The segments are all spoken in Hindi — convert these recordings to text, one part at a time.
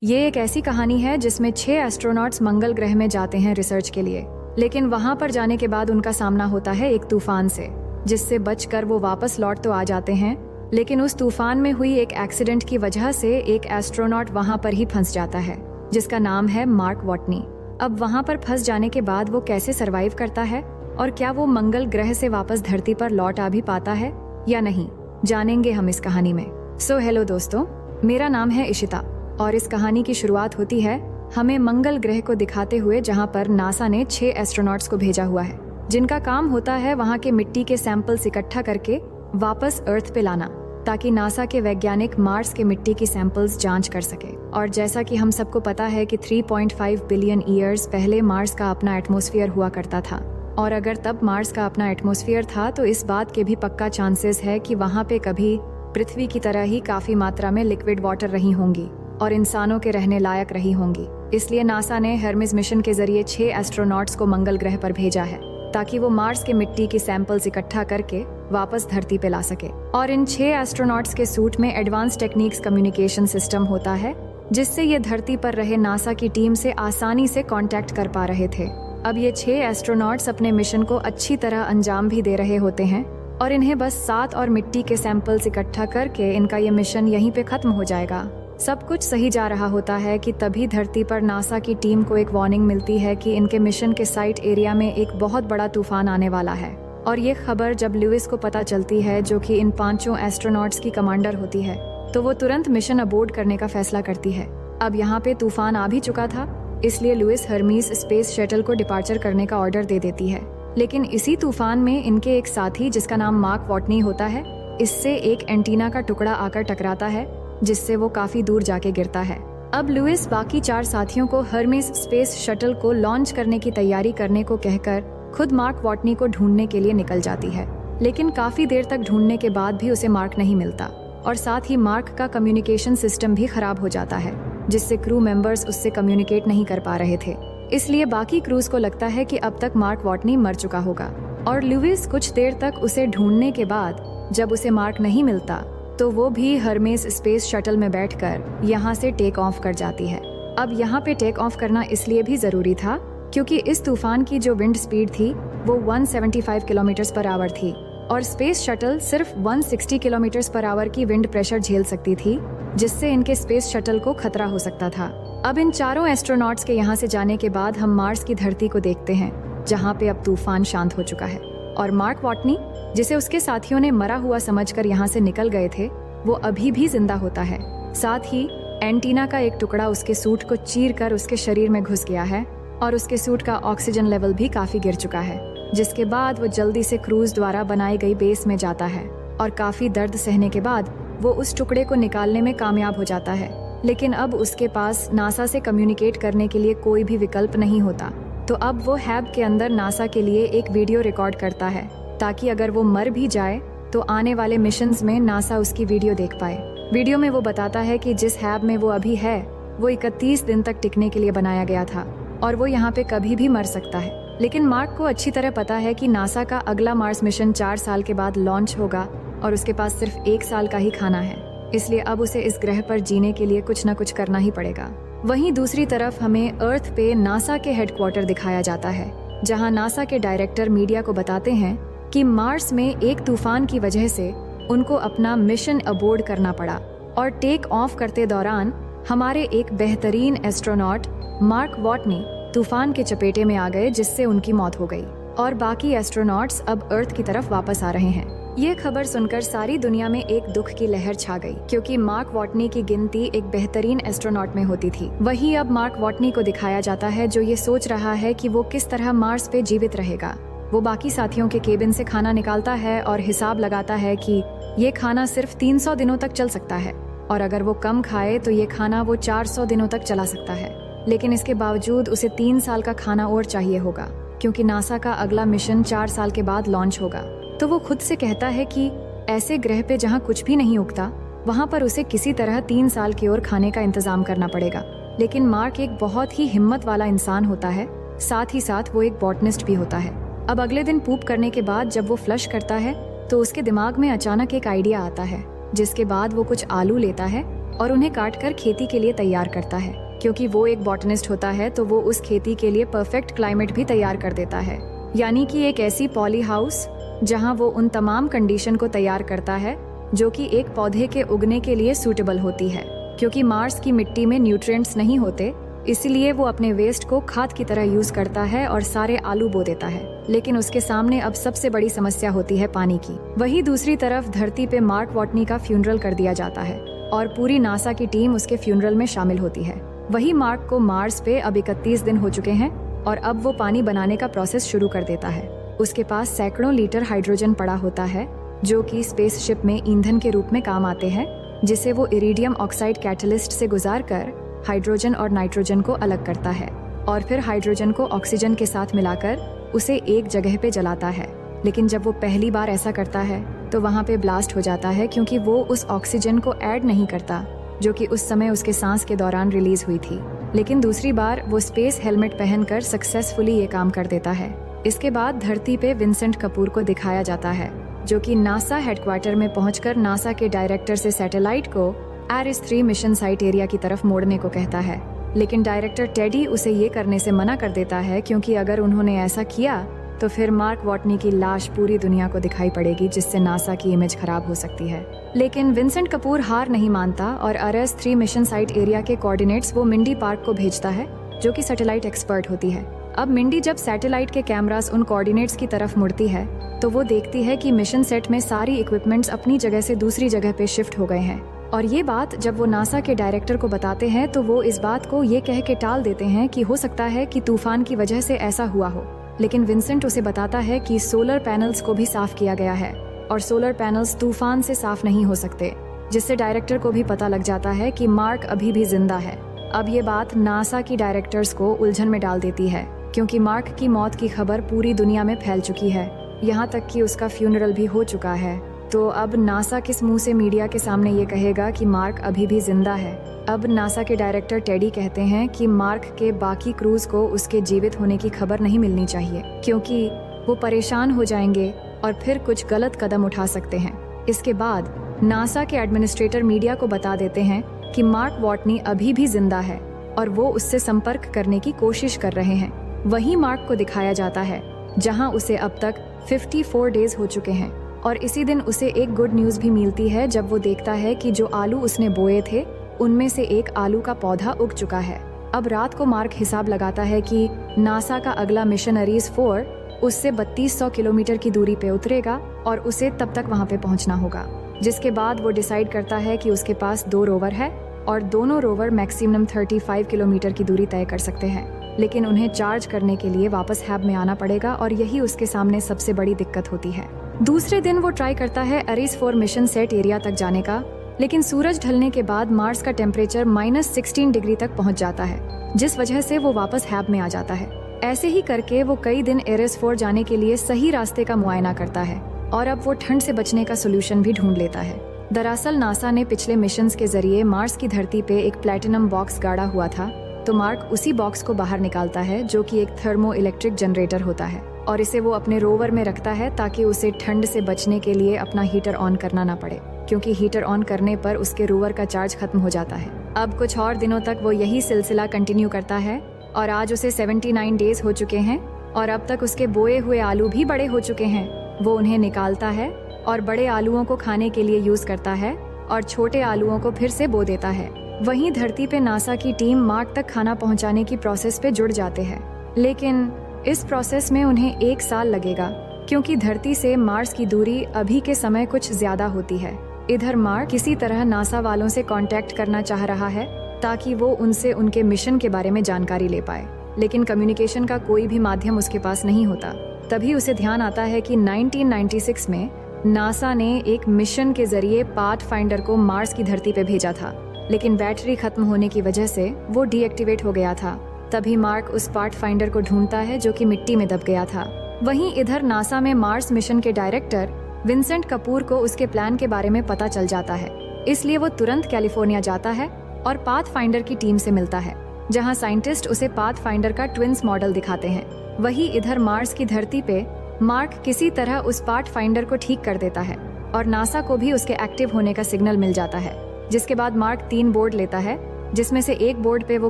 ये एक ऐसी कहानी है जिसमें 6 एस्ट्रोनॉट्स मंगल ग्रह में जाते हैं रिसर्च के लिए, लेकिन वहां पर जाने के बाद उनका सामना होता है एक तूफान से, जिससे बचकर वो वापस लौट तो आ जाते हैं, लेकिन उस तूफान में हुई एक एक्सीडेंट की वजह से एक एस्ट्रोनॉट वहां पर ही फंस जाता है, जिसका नाम है मार्क वॉटनी। अब वहां पर फंस जाने के बाद वो कैसे सरवाइव करता है और क्या वो मंगल ग्रह से वापस धरती पर लौट आ भी पाता है या नहीं, जानेंगे हम इस कहानी में। हेलो दोस्तों, मेरा नाम है इशिता और इस कहानी की शुरुआत होती है हमें मंगल ग्रह को दिखाते हुए, जहां पर नासा ने 6 एस्ट्रोनॉट्स को भेजा हुआ है, जिनका काम होता है वहां के मिट्टी के सैंपल्स इकट्ठा करके वापस अर्थ पे लाना, ताकि नासा के वैज्ञानिक मार्स के मिट्टी की सैंपल्स जांच कर सके। और जैसा कि हम सबको पता है कि 3.5 बिलियन ईयर्स पहले मार्स का अपना एटमॉस्फेयर हुआ करता था, और अगर तब मार्स का अपना एटमॉस्फेयर था तो इस बात के भी पक्का चांसेस है कि वहां पे कभी पृथ्वी की तरह ही काफी मात्रा में लिक्विड वाटर रही होंगी और इंसानों के रहने लायक रही होंगी। इसलिए नासा ने हर्मिस मिशन के जरिए 6 एस्ट्रोनॉट्स को मंगल ग्रह पर भेजा है, ताकि वो मार्स के मिट्टी की सैंपल्स इकट्ठा करके वापस धरती पे ला सके। और इन 6 एस्ट्रोनॉट्स के सूट में एडवांस टेक्निक्स कम्युनिकेशन सिस्टम होता है, जिससे ये धरती पर रहे नासा की टीम से आसानी से कांटेक्ट कर पा रहे थे। अब ये 6 एस्ट्रोनॉट्स अपने मिशन को अच्छी तरह अंजाम भी दे रहे होते हैं और इन्हें बस 7 और मिट्टी के सैंपल्स इकट्ठा करके इनका ये मिशन यहीं पे खत्म हो जाएगा। सब कुछ सही जा रहा होता है कि तभी धरती पर नासा की टीम को एक वार्निंग मिलती है कि इनके मिशन के साइट एरिया में एक बहुत बड़ा तूफान आने वाला है। और ये खबर जब लुइस को पता चलती है, जो कि इन 5 एस्ट्रोनॉट्स की कमांडर होती है, तो वो तुरंत मिशन अबोर्ड करने का फैसला करती है। अब यहाँ पे तूफान आ भी चुका था, इसलिए लुइस हर्मीस स्पेस शटल को डिपार्चर करने का ऑर्डर दे देती है। लेकिन इसी तूफान में इनके एक साथी, जिसका नाम मार्क वॉटनी होता है, इससे एक एंटीना का टुकड़ा आकर टकराता है, जिससे वो काफी दूर जाके गिरता है। अब लुइस बाकी 4 साथियों को हर्मिस स्पेस शटल को लॉन्च करने की तैयारी करने को कहकर खुद मार्क वॉटनी को ढूंढने के लिए निकल जाती है, लेकिन काफी देर तक ढूंढने के बाद भी उसे मार्क नहीं मिलता, और साथ ही मार्क का कम्युनिकेशन सिस्टम भी खराब हो जाता है, जिससे क्रू मेंबर्स उससे कम्युनिकेट नहीं कर पा रहे थे। इसलिए बाकी क्रूज को लगता है कि अब तक मार्क वॉटनी मर चुका होगा। और लुइस कुछ देर तक उसे ढूंढने के बाद जब उसे मार्क नहीं मिलता, तो वो भी हर्मेस स्पेस शटल में बैठकर यहाँ से टेक ऑफ कर जाती है। अब यहाँ पे टेक ऑफ करना इसलिए भी जरूरी था क्योंकि इस तूफान की जो विंड स्पीड थी वो 175 किलोमीटर पर आवर थी, और स्पेस शटल सिर्फ 160 किलोमीटर पर आवर की विंड प्रेशर झेल सकती थी, जिससे इनके स्पेस शटल को खतरा हो सकता था। अब इन 4 एस्ट्रोनॉट्स के यहाँ से जाने के बाद हम मार्स की धरती को देखते हैं, जहाँ पे अब तूफान शांत हो चुका है, और मार्क वॉटनी, जिसे उसके साथियों ने मरा हुआ समझकर यहाँ से निकल गए थे, वो अभी भी जिंदा होता है। साथ ही एंटीना का एक टुकड़ा उसके सूट को चीर कर उसके शरीर में घुस गया है, और उसके सूट का ऑक्सीजन लेवल भी काफी गिर चुका है, जिसके बाद वो जल्दी से क्रूज द्वारा बनाई गई बेस में जाता है, और काफी दर्द सहने के बाद वो उस टुकड़े को निकालने में कामयाब हो जाता है। लेकिन अब उसके पास नासा से कम्युनिकेट करने के लिए कोई भी विकल्प नहीं होता, तो अब वो हैब के अंदर नासा के लिए एक वीडियो रिकॉर्ड करता है, ताकि अगर वो मर भी जाए तो आने वाले मिशंस में नासा उसकी वीडियो देख पाए। वीडियो में वो बताता है कि जिस हैब में वो अभी है वो 31 दिन तक टिकने के लिए बनाया गया था, और वो यहाँ पे कभी भी मर सकता है। लेकिन मार्क को अच्छी तरह पता है कि नासा का अगला मार्स मिशन 4 साल के बाद लॉन्च होगा, और उसके पास सिर्फ 1 साल का ही खाना है, इसलिए अब उसे इस ग्रह पर जीने के लिए कुछ न कुछ करना ही पड़ेगा। वहीं दूसरी तरफ हमें अर्थ पे नासा के हेडक्वार्टर दिखाया जाता है, जहाँ नासा के डायरेक्टर मीडिया को बताते हैं कि मार्स में एक तूफान की वजह से उनको अपना मिशन अबोर्ड करना पड़ा, और टेक ऑफ करते दौरान हमारे एक बेहतरीन एस्ट्रोनॉट मार्क वॉटनी तूफान के चपेटे में आ गए, जिससे उनकी मौत हो गई, और बाकी एस्ट्रोनॉट्स अब अर्थ की तरफ वापस आ रहे हैं। ये खबर सुनकर सारी दुनिया में एक दुख की लहर छा गई, क्योंकि मार्क वॉटनी की गिनती एक बेहतरीन एस्ट्रोनॉट में होती थी। वहीं अब मार्क वॉटनी को दिखाया जाता है, जो ये सोच रहा है कि वो किस तरह मार्स पे जीवित रहेगा। वो बाकी साथियों के केबिन से खाना निकालता है और हिसाब लगाता है कि ये खाना सिर्फ 300 दिनों तक चल सकता है, और अगर वो कम खाए तो ये खाना वो 400 दिनों तक चला सकता है। लेकिन इसके बावजूद उसे 3 साल का खाना और चाहिए होगा, क्योंकि नासा का अगला मिशन 4 साल के बाद लॉन्च होगा। तो वो खुद से कहता है कि ऐसे ग्रह पे जहाँ कुछ भी नहीं उगता, वहाँ पर उसे किसी तरह 3 साल की ओर खाने का इंतजाम करना पड़ेगा। लेकिन मार्क एक बहुत ही हिम्मत वाला इंसान होता है, साथ ही साथ वो एक बॉटनिस्ट भी होता है। अब अगले दिन पूप करने के बाद जब वो फ्लश करता है, तो उसके दिमाग में अचानक एक आइडिया आता है, जिसके बाद वो कुछ आलू लेता है और उन्हें काटकर खेती के लिए तैयार करता है। क्योंकि वो एक बॉटनिस्ट होता है तो वो उस खेती के लिए परफेक्ट क्लाइमेट भी तैयार कर देता है, यानी कि एक ऐसी पॉली हाउस जहाँ वो उन तमाम कंडीशन को तैयार करता है जो कि एक पौधे के उगने के लिए सूटेबल होती है। क्योंकि मार्स की मिट्टी में न्यूट्रिएंट्स नहीं होते, इसलिए वो अपने वेस्ट को खाद की तरह यूज करता है और सारे आलू बो देता है। लेकिन उसके सामने अब सबसे बड़ी समस्या होती है पानी की। वहीं दूसरी तरफ धरती पे मार्क वॉटनी का फ्यूनरल कर दिया जाता है और पूरी नासा की टीम उसके फ्यूनरल में शामिल होती है। वही मार्क को मार्स पे अब 31 दिन हो चुके हैं और अब वो पानी बनाने का प्रोसेस शुरू कर देता है। उसके पास सैकड़ों लीटर हाइड्रोजन पड़ा होता है जो कि स्पेसशिप में ईंधन के रूप में काम आते हैं, जिसे वो इरिडियम ऑक्साइड कैटलिस्ट से गुजार कर हाइड्रोजन और नाइट्रोजन को अलग करता है और फिर हाइड्रोजन को ऑक्सीजन के साथ मिलाकर उसे एक जगह पे जलाता है। लेकिन जब वो पहली बार ऐसा करता है तो वहाँ पे ब्लास्ट हो जाता है, क्योंकि वो उस ऑक्सीजन को ऐड नहीं करता जो कि उस समय उसके सांस के दौरान रिलीज हुई थी। लेकिन दूसरी बार वो स्पेस हेलमेट पहनकर सक्सेसफुली ये काम कर देता है। इसके बाद धरती पे विंसेंट कपूर को दिखाया जाता है जो कि नासा हेडक्वार्टर में पहुंचकर नासा के डायरेक्टर से सैटेलाइट को एरिस 3 मिशन साइट एरिया की तरफ मोड़ने को कहता है। लेकिन डायरेक्टर टेडी उसे ये करने से मना कर देता है, क्योंकि अगर उन्होंने ऐसा किया तो फिर मार्क वॉटनी की लाश पूरी दुनिया को दिखाई पड़ेगी, जिससे नासा की इमेज खराब हो सकती है। लेकिन विंसेंट कपूर हार नहीं मानता और एरिस 3 मिशन साइट एरिया के कोऑर्डिनेट्स वो मिंडी पार्क को भेजता है जो कि सैटेलाइट एक्सपर्ट होती है। अब मिंडी जब सैटेलाइट के कैमरास उन कोऑर्डिनेट्स की तरफ मुड़ती है तो वो देखती है कि मिशन सेट में सारी इक्विपमेंट्स अपनी जगह से दूसरी जगह पे शिफ्ट हो गए हैं। और ये बात जब वो नासा के डायरेक्टर को बताते हैं तो वो इस बात को ये कह के टाल देते हैं कि हो सकता है कि तूफान की वजह से ऐसा हुआ हो। लेकिन विंसेंट उसे बताता है कि सोलर पैनल्स को भी साफ किया गया है और सोलर पैनल्स तूफान से साफ नहीं हो सकते, जिससे डायरेक्टर को भी पता लग जाता है कि मार्क अभी भी जिंदा है। अब ये बात नासा की डायरेक्टर्स को उलझन में डाल देती है, क्योंकि मार्क की मौत की खबर पूरी दुनिया में फैल चुकी है, यहाँ तक कि उसका फ्यूनरल भी हो चुका है। तो अब नासा किस मुंह से मीडिया के सामने ये कहेगा कि मार्क अभी भी जिंदा है। अब नासा के डायरेक्टर टेडी कहते हैं कि मार्क के बाकी क्रूज को उसके जीवित होने की खबर नहीं मिलनी चाहिए, क्योंकि वो परेशान हो जाएंगे और फिर कुछ गलत कदम उठा सकते हैं। इसके बाद नासा के एडमिनिस्ट्रेटर मीडिया को बता देते हैं कि मार्क वॉटनी अभी भी जिंदा है और वो उससे संपर्क करने की कोशिश कर रहे हैं। वही मार्क को दिखाया जाता है जहां उसे अब तक 54 डेज हो चुके हैं और इसी दिन उसे एक गुड न्यूज भी मिलती है जब वो देखता है कि जो आलू उसने बोए थे उनमें से एक आलू का पौधा उग चुका है। अब रात को मार्क हिसाब लगाता है कि नासा का अगला मिशन अरीज 4 उससे 3200 किलोमीटर की दूरी पे उतरेगा और उसे तब तक वहाँ पे पहुँचना होगा। जिसके बाद वो डिसाइड करता है कि उसके पास 2 रोवर है और दोनों रोवर मैक्सिमम 35 किलोमीटर की दूरी तय कर सकते हैं, लेकिन उन्हें चार्ज करने के लिए वापस हैब में आना पड़ेगा और यही उसके सामने सबसे बड़ी दिक्कत होती है। दूसरे दिन वो ट्राई करता है अरीज 4 मिशन सेट एरिया तक जाने का, लेकिन सूरज ढलने के बाद मार्स का टेम्परेचर -16 डिग्री तक पहुंच जाता है, जिस वजह से वो वापस हैब में आ जाता है। ऐसे ही करके वो कई दिन एरिस 4 जाने के लिए सही रास्ते का मुआयना करता है और अब वो ठंड से बचने का सोल्यूशन भी ढूंढ लेता है। दरअसल नासा ने पिछले मिशंस के जरिए मार्स की धरती पे एक प्लेटिनम बॉक्स गाड़ा हुआ था, तो मार्क उसी बॉक्स को बाहर निकालता है जो कि एक थर्मो इलेक्ट्रिक जनरेटर होता है और इसे वो अपने रोवर में रखता है ताकि उसे ठंड से बचने के लिए अपना हीटर ऑन करना ना पड़े, क्योंकि हीटर ऑन करने पर उसके रोवर का चार्ज खत्म हो जाता है। अब कुछ और दिनों तक वो यही सिलसिला कंटिन्यू करता है और आज उसे 79 डेज हो चुके हैं और अब तक उसके बोए हुए आलू भी बड़े हो चुके हैं। वो उन्हें निकालता है और बड़े आलूओं को खाने के लिए यूज करता है और छोटे आलूओं को फिर से बो देता है। वहीं धरती पे नासा की टीम मार्क तक खाना पहुंचाने की प्रोसेस पे जुड़ जाते हैं, लेकिन इस प्रोसेस में उन्हें 1 साल लगेगा, क्योंकि धरती से मार्स की दूरी अभी के समय कुछ ज्यादा होती है। इधर मार्क किसी तरह नासा वालों से कांटेक्ट करना चाह रहा है ताकि वो उनसे उनके मिशन के बारे में जानकारी ले पाए, लेकिन कम्युनिकेशन का कोई भी माध्यम उसके पास नहीं होता। तभी उसे ध्यान आता है कि 1996 में नासा ने एक मिशन के जरिए पाथफाइंडर को मार्स की धरती पे भेजा था, लेकिन बैटरी खत्म होने की वजह से वो डीएक्टिवेट हो गया था। तभी मार्क उस पाथफाइंडर को ढूंढता है जो कि मिट्टी में दब गया था। वहीं इधर नासा में मार्स मिशन के डायरेक्टर विंसेंट कपूर को उसके प्लान के बारे में पता चल जाता है, इसलिए वो तुरंत कैलिफोर्निया जाता है और पाथफाइंडर की टीम से मिलता है, जहां साइंटिस्ट उसे पाथफाइंडर का ट्विन्स मॉडल दिखाते हैं। वही इधर मार्स की धरती पे मार्क किसी तरह उस पाथफाइंडर को ठीक कर देता है और नासा को भी उसके एक्टिव होने का सिग्नल मिल जाता है। जिसके बाद मार्क 3 बोर्ड लेता है, जिसमें से एक बोर्ड पे वो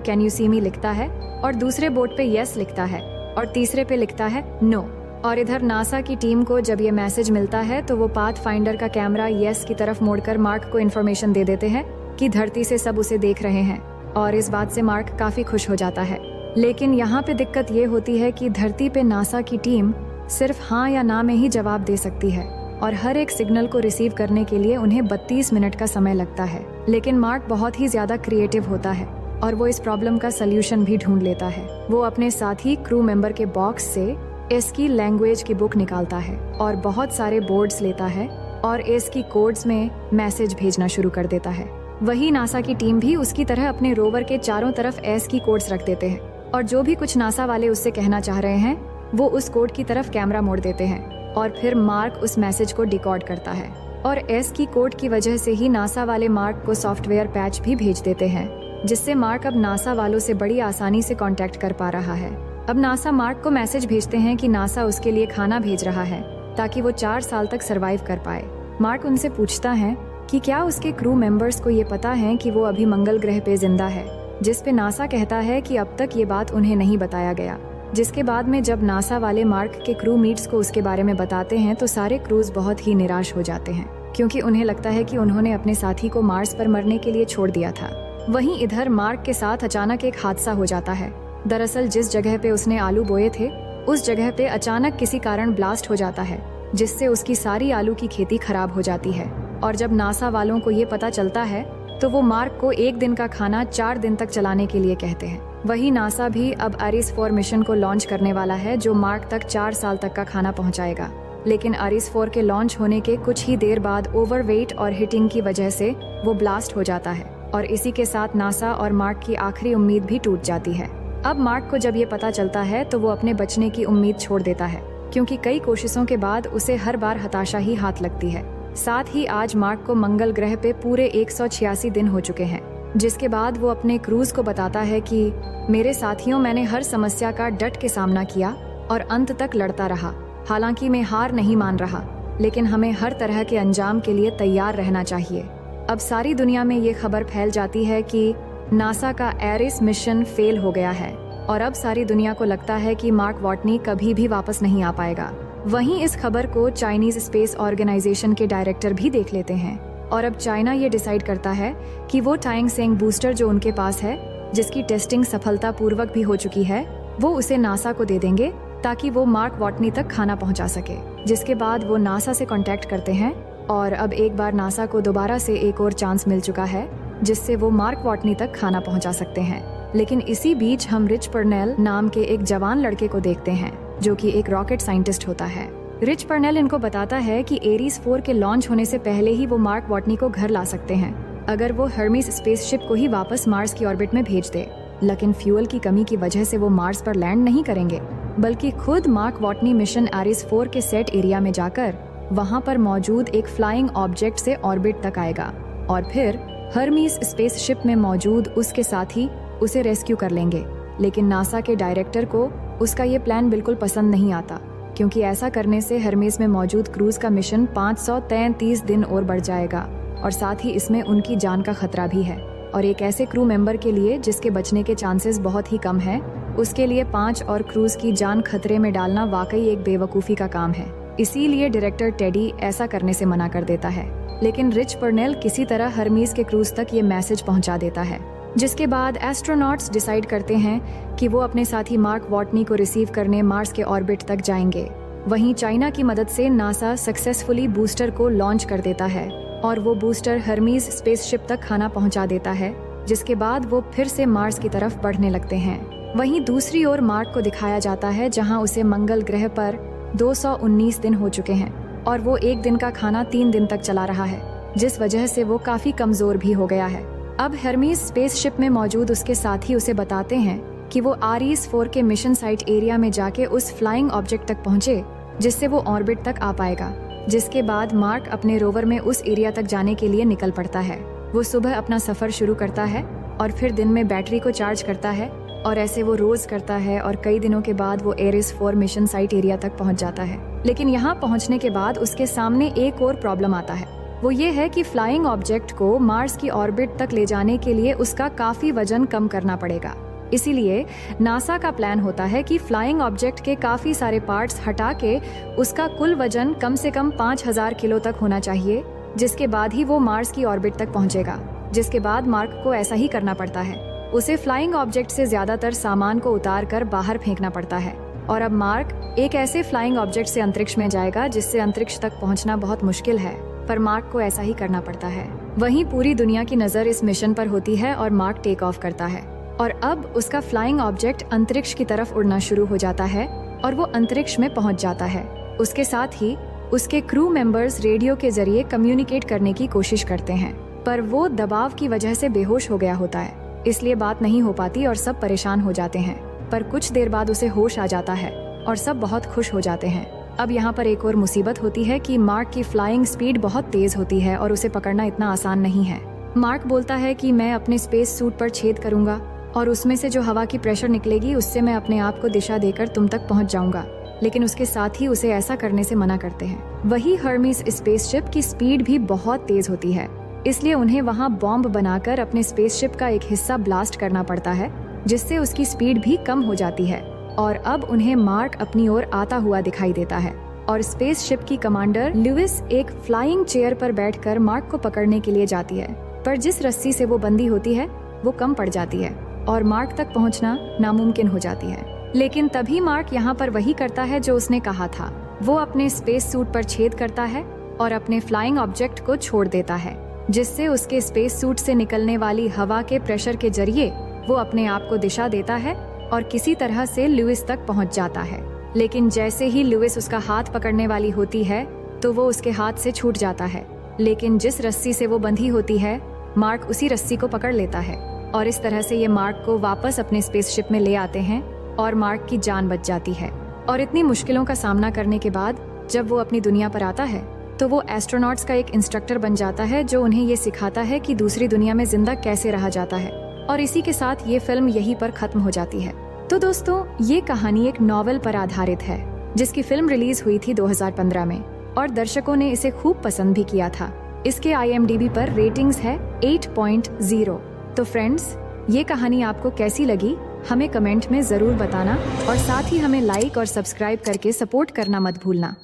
कैन यू सी मी लिखता है और दूसरे बोर्ड पे यस लिखता है और तीसरे पे लिखता है नो। और इधर नासा की टीम को जब ये मैसेज मिलता है तो वो पाथ फाइंडर का कैमरा यस की तरफ मोड़कर मार्क को इन्फॉर्मेशन दे देते हैं कि धरती से सब उसे देख रहे हैं, और इस बात से मार्क काफी खुश हो जाता है। लेकिन यहाँ पे दिक्कत ये होती है कि धरती पे नासा की टीम सिर्फ हाँ या ना में ही जवाब दे सकती है और हर एक सिग्नल को रिसीव करने के लिए उन्हें 32 मिनट का समय लगता है। लेकिन मार्क बहुत ही ज्यादा क्रिएटिव होता है और वो इस प्रॉब्लम का सल्यूशन भी ढूंढ लेता है। वो अपने साथी क्रू मेंबर के बॉक्स से एस की लैंग्वेज की बुक निकालता है और बहुत सारे बोर्ड्स लेता है और एस की कोड्स में मैसेज भेजना शुरू कर देता है। वही नासा की टीम भी उसकी तरह अपने रोवर के चारों तरफ एस की कोड्स रख देते हैं और जो भी कुछ नासा वाले उससे कहना चाह रहे हैं वो उस कोड की तरफ कैमरा मोड़ देते हैं और फिर मार्क उस मैसेज को डिकोड करता है। और एस की कोड की वजह से ही नासा वाले मार्क को सॉफ्टवेयर पैच भी भेज देते हैं, जिससे मार्क अब नासा वालों से बड़ी आसानी से कांटेक्ट कर पा रहा है। अब नासा मार्क को मैसेज भेजते हैं कि नासा उसके लिए खाना भेज रहा है ताकि वो 4 साल तक सरवाइव कर पाए। मार्क उनसे पूछता है कि क्या उसके क्रू मेंबर्स को ये पता है कि वो अभी मंगल ग्रह पे जिंदा है, जिस पे नासा कहता है कि अब तक ये बात उन्हें नहीं बताया गया। जिसके बाद में जब नासा वाले मार्क के क्रू मीट्स को उसके बारे में बताते हैं तो सारे क्रूज बहुत ही निराश हो जाते हैं, क्योंकि उन्हें लगता है कि उन्होंने अपने साथी को मार्स पर मरने के लिए छोड़ दिया था। वहीं इधर मार्क के साथ अचानक एक हादसा हो जाता है। दरअसल जिस जगह पे उसने आलू बोए थे उस जगह पे अचानक किसी कारण ब्लास्ट हो जाता है, जिससे उसकी सारी आलू की खेती खराब हो जाती है। और जब नासा वालों को ये पता चलता है तो वो मार्क को 1 दिन का खाना 4 दिन तक चलाने के लिए कहते हैं। वही नासा भी अब आरिस 4 मिशन को लॉन्च करने वाला है, जो मार्क तक 4 साल तक का खाना पहुंचाएगा। लेकिन आरिस 4 के लॉन्च होने के कुछ ही देर बाद ओवरवेट और हिटिंग की वजह से वो ब्लास्ट हो जाता है और इसी के साथ नासा और मार्क की आखिरी उम्मीद भी टूट जाती है। अब मार्क को जब ये पता चलता है तो वो अपने बचने की उम्मीद छोड़ देता है, क्योंकि कई कोशिशों के बाद उसे हर बार हताशा ही हाथ लगती है। साथ ही आज मार्क को मंगल ग्रह पे पूरे 186 दिन हो चुके हैं, जिसके बाद वो अपने क्रूज को बताता है कि मेरे साथियों, मैंने हर समस्या का डट के सामना किया और अंत तक लड़ता रहा। हालांकि मैं हार नहीं मान रहा, लेकिन हमें हर तरह के अंजाम के लिए तैयार रहना चाहिए। अब सारी दुनिया में ये खबर फैल जाती है कि नासा का एरिस मिशन फेल हो गया है और अब सारी दुनिया को लगता है कि मार्क वॉटनी कभी भी वापस नहीं आ पाएगा। वहीं इस खबर को चाइनीज स्पेस ऑर्गेनाइजेशन के डायरेक्टर भी देख लेते हैं और अब चाइना ये डिसाइड करता है कि वो टाइंग सेंग बूस्टर जो उनके पास है, जिसकी टेस्टिंग सफलतापूर्वक भी हो चुकी है, वो उसे नासा को दे देंगे ताकि वो मार्क वॉटनी तक खाना पहुंचा सके। जिसके बाद वो नासा से कांटेक्ट करते हैं और अब एक बार नासा को दोबारा से एक और चांस मिल चुका है, जिससे वो मार्क वॉटनी तक खाना पहुंचा सकते हैं। लेकिन इसी बीच हम रिच पर्नेल नाम के एक जवान लड़के को देखते हैं, जो कि एक रॉकेट साइंटिस्ट होता है। रिच पर्नेल इनको बताता है कि एरिस 4 के लॉन्च होने से पहले ही वो मार्क वॉटनी को घर ला सकते हैं, अगर वो हर्मीस स्पेसशिप को ही वापस मार्स की ऑर्बिट में भेज दे। लेकिन फ्यूल की कमी की वजह से वो मार्स पर लैंड नहीं करेंगे, बल्कि खुद मार्क वॉटनी मिशन एरिस 4 के सेट एरिया में जाकर वहाँ पर मौजूद एक फ्लाइंग ऑब्जेक्ट से ऑर्बिट तक आएगा और फिर हर्मीस स्पेसशिप में मौजूद उसके साथी उसे रेस्क्यू कर लेंगे। लेकिन नासा के डायरेक्टर को उसका ये प्लान बिल्कुल पसंद नहीं आता, क्योंकि ऐसा करने से हर्मीस में मौजूद क्रूज का मिशन 533 दिन और बढ़ जाएगा और साथ ही इसमें उनकी जान का खतरा भी है। और एक ऐसे क्रू मेंबर के लिए जिसके बचने के चांसेस बहुत ही कम है, उसके लिए 5 और क्रूज की जान खतरे में डालना वाकई एक बेवकूफ़ी का काम है। इसीलिए डायरेक्टर टेडी ऐसा करने से मना कर देता है। लेकिन रिच पर्नेल किसी तरह हर्मीस के क्रूज तक ये मैसेज पहुंचा देता है, जिसके बाद एस्ट्रोनॉट्स डिसाइड करते हैं कि वो अपने साथी मार्क वॉटनी को रिसीव करने मार्स के ऑर्बिट तक जाएंगे। वहीं चाइना की मदद से नासा सक्सेसफुली बूस्टर को लॉन्च कर देता है और वो बूस्टर हर्मीस स्पेसशिप तक खाना पहुंचा देता है, जिसके बाद वो फिर से मार्स की तरफ बढ़ने लगते हैं। वहीं दूसरी ओर मार्क को दिखाया जाता है, जहां उसे मंगल ग्रह पर 219 दिन हो चुके हैं और वो 1 दिन का खाना 3 दिन तक चला रहा है, जिस वजह से वो काफी कमजोर भी हो गया है। अब हर्मीस स्पेसशिप में मौजूद उसके साथी उसे बताते हैं कि वो आरिस 4 के मिशन साइट एरिया में जाके उस फ्लाइंग ऑब्जेक्ट तक पहुंचे, जिससे वो ऑर्बिट तक आ पाएगा। जिसके बाद मार्क अपने रोवर में उस एरिया तक जाने के लिए निकल पड़ता है। वो सुबह अपना सफर शुरू करता है और फिर दिन में बैटरी को चार्ज करता है और ऐसे वो रोज करता है और कई दिनों के बाद वो एरिस 4 मिशन साइट एरिया तक पहुंच जाता है। लेकिन यहाँ पहुंचने के बाद उसके सामने एक और प्रॉब्लम आता है। वो ये है कि फ्लाइंग ऑब्जेक्ट को मार्स की ऑर्बिट तक ले जाने के लिए उसका काफी वजन कम करना पड़ेगा। इसीलिए नासा का प्लान होता है कि फ्लाइंग ऑब्जेक्ट के काफी सारे पार्ट्स हटा के उसका कुल वजन कम से कम 5000 किलो तक होना चाहिए, जिसके बाद ही वो मार्स की ऑर्बिट तक पहुंचेगा। जिसके बाद मार्क को ऐसा ही करना पड़ता है, उसे फ्लाइंग ऑब्जेक्ट से ज्यादातर सामान को उतार कर बाहर फेंकना पड़ता है। और अब मार्क एक ऐसे फ्लाइंग ऑब्जेक्ट से अंतरिक्ष में जाएगा जिससे अंतरिक्ष तक पहुंचना बहुत मुश्किल है, पर मार्क को ऐसा ही करना पड़ता है। वहीं पूरी दुनिया की नजर इस मिशन पर होती है और मार्क टेक ऑफ करता है और अब उसका फ्लाइंग ऑब्जेक्ट अंतरिक्ष की तरफ उड़ना शुरू हो जाता है और वो अंतरिक्ष में पहुंच जाता है। उसके साथ ही उसके क्रू मेंबर्स रेडियो के जरिए कम्युनिकेट करने की कोशिश करते हैं, पर वो दबाव की वजह से बेहोश हो गया होता है, इसलिए बात नहीं हो पाती और सब परेशान हो जाते हैं। पर कुछ देर बाद उसे होश आ जाता है और सब बहुत खुश हो जाते हैं। अब यहाँ पर एक और मुसीबत होती है कि मार्क की फ्लाइंग स्पीड बहुत तेज होती है और उसे पकड़ना इतना आसान नहीं है। मार्क बोलता है कि मैं अपने स्पेस सूट पर छेद करूंगा और उसमें से जो हवा की प्रेशर निकलेगी उससे मैं अपने आप को दिशा देकर तुम तक पहुंच जाऊंगा, लेकिन उसके साथ ही उसे ऐसा करने से मना करते हैं। वही हर्मीस स्पेसशिप की स्पीड भी बहुत तेज होती है, इसलिए उन्हें वहाँ बॉम्ब बनाकर अपने स्पेसशिप का एक हिस्सा ब्लास्ट करना पड़ता है, जिससे उसकी स्पीड भी कम हो जाती है। और अब उन्हें मार्क अपनी ओर आता हुआ दिखाई देता है और स्पेसशिप की कमांडर लुइस एक फ्लाइंग चेयर पर बैठकर मार्क को पकड़ने के लिए जाती है, पर जिस रस्सी से वो बंधी होती है वो कम पड़ जाती है और मार्क तक पहुंचना नामुमकिन हो जाती है। लेकिन तभी मार्क यहाँ पर वही करता है जो उसने कहा था। वो अपने स्पेस सूट पर छेद करता है और अपने फ्लाइंग ऑब्जेक्ट को छोड़ देता है, जिससे उसके स्पेस सूट से निकलने वाली हवा के प्रेशर के जरिए वो अपने आप को दिशा देता है और किसी तरह से लुइस तक पहुंच जाता है। लेकिन जैसे ही लुइस उसका हाथ पकड़ने वाली होती है तो वो उसके हाथ से छूट जाता है, लेकिन जिस रस्सी से वो बंधी होती है मार्क उसी रस्सी को पकड़ लेता है और इस तरह से ये मार्क को वापस अपने स्पेसशिप में ले आते हैं और मार्क की जान बच जाती है। और इतनी मुश्किलों का सामना करने के बाद जब वो अपनी दुनिया पर आता है तो वो एस्ट्रोनॉट्स का एक इंस्ट्रक्टर बन जाता है जो उन्हें ये सिखाता है कि दूसरी दुनिया में जिंदा कैसे रहा जाता है। और इसी के साथ ये फिल्म यहीं पर खत्म हो जाती है। तो दोस्तों, ये कहानी एक नॉवेल पर आधारित है जिसकी फिल्म रिलीज हुई थी 2015 में और दर्शकों ने इसे खूब पसंद भी किया था। इसके IMDb पर रेटिंग्स है 8.0। तो फ्रेंड्स, ये कहानी आपको कैसी लगी हमें कमेंट में जरूर बताना और साथ ही हमें लाइक और सब्सक्राइब करके सपोर्ट करना मत भूलना।